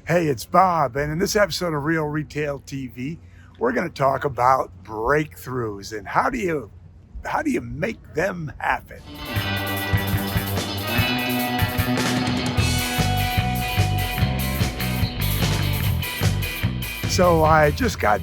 Hey, it's Bob, and in this episode of Real Retail TV, we're going to talk about breakthroughs and how do you make them happen. So I just got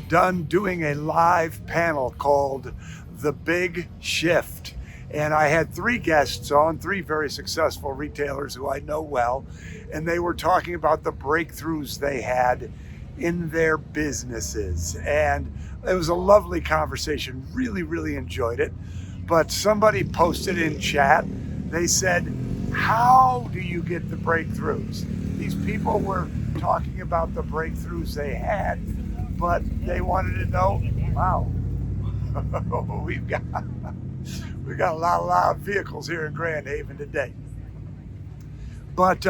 done doing a live panel called The Big Shift. And I had three guests on, three very successful retailers who I know well, and they were talking about the breakthroughs they had in their businesses. And it was a lovely conversation, really enjoyed it. But somebody posted in chat, they said, how do you get the breakthroughs? These people were talking about the breakthroughs they had, but they wanted to know, wow, we've got a lot of loud vehicles here in Grand Haven today. But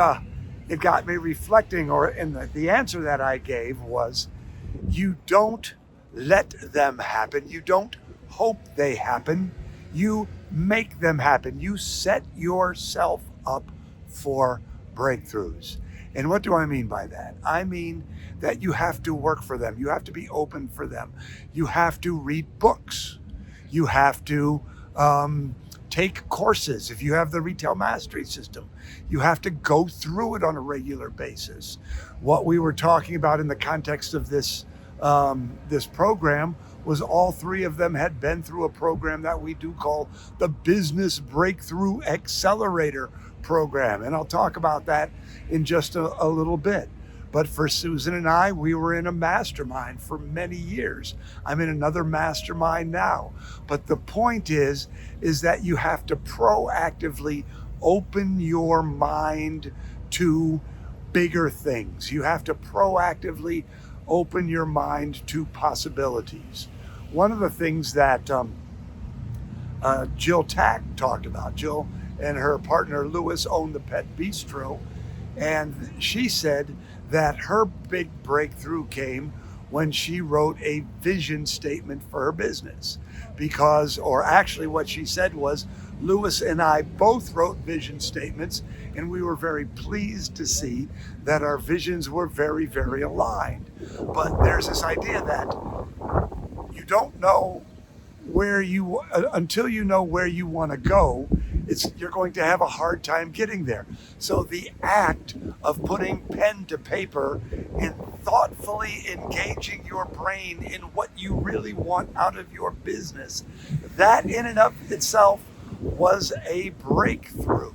it got me reflecting, and the answer that I gave was, you don't let them happen. You don't hope they happen. You make them happen. You set yourself up for breakthroughs. And what do I mean by that? I mean that you have to work for them. You have to be open for them. You have to read books. You have to take courses. If you have the Retail Mastery System, you have to go through it on a regular basis. What we were talking about in the context of this program was all three of them had been through a program that we do call the Business Breakthrough Accelerator program. And I'll talk about that in just a little bit. But for Susan and I, we were in a mastermind for many years. I'm in another mastermind now. But the point is that you have to proactively open your mind to bigger things. You have to proactively open your mind to possibilities. One of the things that Jill Tack talked about, Jill and her partner Lewis own the Pet Bistro, and she said that her big breakthrough came when she wrote a vision statement for her business. Or actually what she said was, Lewis and I both wrote vision statements, and we were very pleased to see that our visions were very aligned. But there's this idea that you don't know until you know where you want to go, you're going to have a hard time getting there. So the act of putting pen to paper and thoughtfully engaging your brain in what you really want out of your business, that in and of itself was a breakthrough.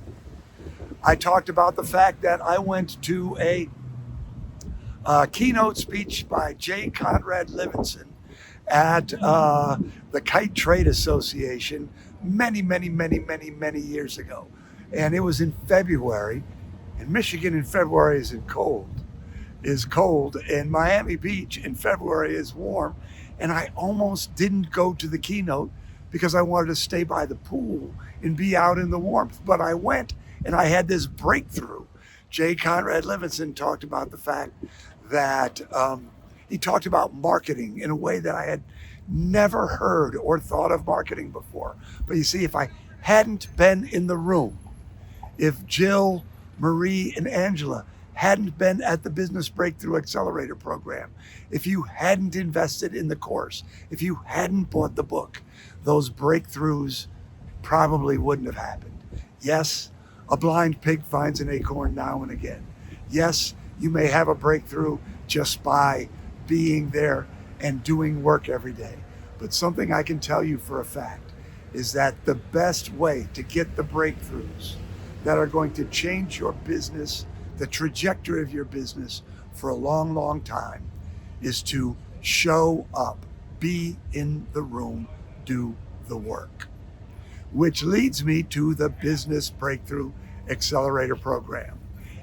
I talked about the fact that I went to a keynote speech by J. Conrad Livingston at the Kite Trade Association many years ago. And it was in February, and Michigan in February is cold, and Miami Beach in February is warm. And I almost didn't go to the keynote because I wanted to stay by the pool and be out in the warmth. But I went, and I had this breakthrough. J. Conrad Livingston talked about the fact that he talked about marketing in a way that I had never heard or thought of marketing before. But you see, if I hadn't been in the room, if Jill, Marie, and Angela hadn't been at the Business Breakthrough Accelerator program, if you hadn't invested in the course, if you hadn't bought the book, those breakthroughs probably wouldn't have happened. Yes, a blind pig finds an acorn now and again. Yes, you may have a breakthrough just by being there and doing work every day. But something I can tell you for a fact is that the best way to get the breakthroughs that are going to change your business, the trajectory of your business for a long time, is to show up, be in the room, do the work. Which leads me to the Business Breakthrough Accelerator program.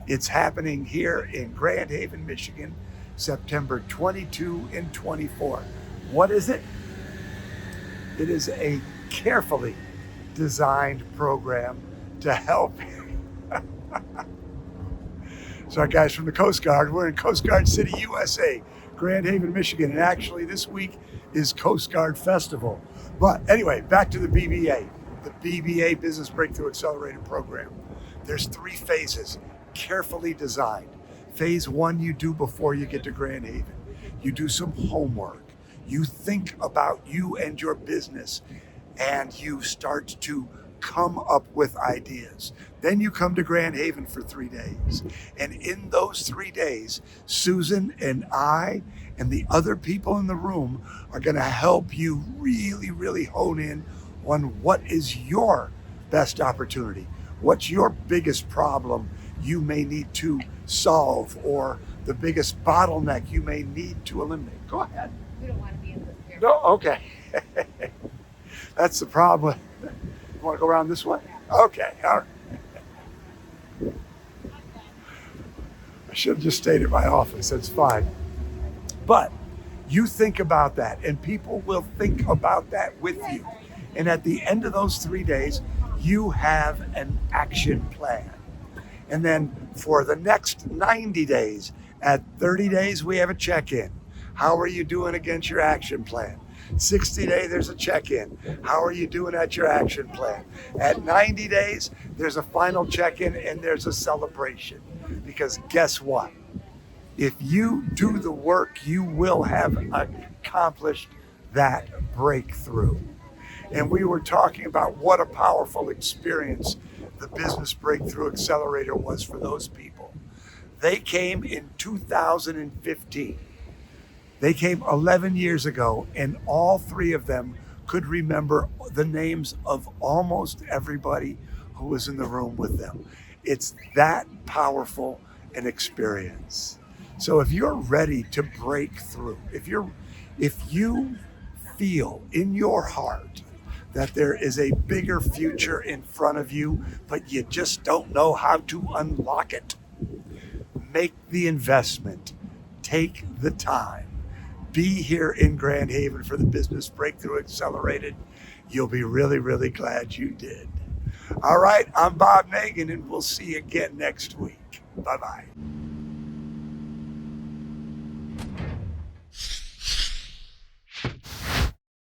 It's happening here in Grand Haven, Michigan, September 22 and 24. What is it? It is a carefully designed program to help. So guys from the Coast Guard, we're in Coast Guard City, USA, Grand Haven, Michigan, and actually this week is Coast Guard Festival. But anyway, back to the BBA, the BBA Business Breakthrough Accelerator program. There's 3 phases, carefully designed. Phase one you do before you get to Grand Haven. You do some homework. You think about you and your business, and you start to come up with ideas. Then you come to Grand Haven for 3 days. And in those 3 days, Susan and I and the other people in the room are going to help you really, really hone in on what is your best opportunity. What's your biggest problem you may need to solve, or the biggest bottleneck you may need to eliminate? Go ahead. We don't want to be in this area. No, okay. That's the problem. You want to go around this way? Okay, all right. I should have just stayed at my office. That's fine. But you think about that, and people will think about that with you. And at the end of those 3 days, you have an action plan. And then for the next 90 days, at 30 days, we have a check-in. How are you doing against your action plan? 60 days, there's a check-in. How are you doing at your action plan? At 90 days, there's a final check-in and there's a celebration. Because guess what? If you do the work, you will have accomplished that breakthrough. And we were talking about what a powerful experience the Business Breakthrough Accelerator was for those people. They came in 2015. They came 11 years ago, and all 3 of them could remember the names of almost everybody who was in the room with them. It's that powerful an experience. So if you're ready to break through, if you feel in your heart that there is a bigger future in front of you, but you just don't know how to unlock it, make the investment, take the time. Be here in Grand Haven for the Business Breakthrough Accelerated. You'll be really, really glad you did. All right, I'm Bob Nagin, and we'll see you again next week. Bye-bye.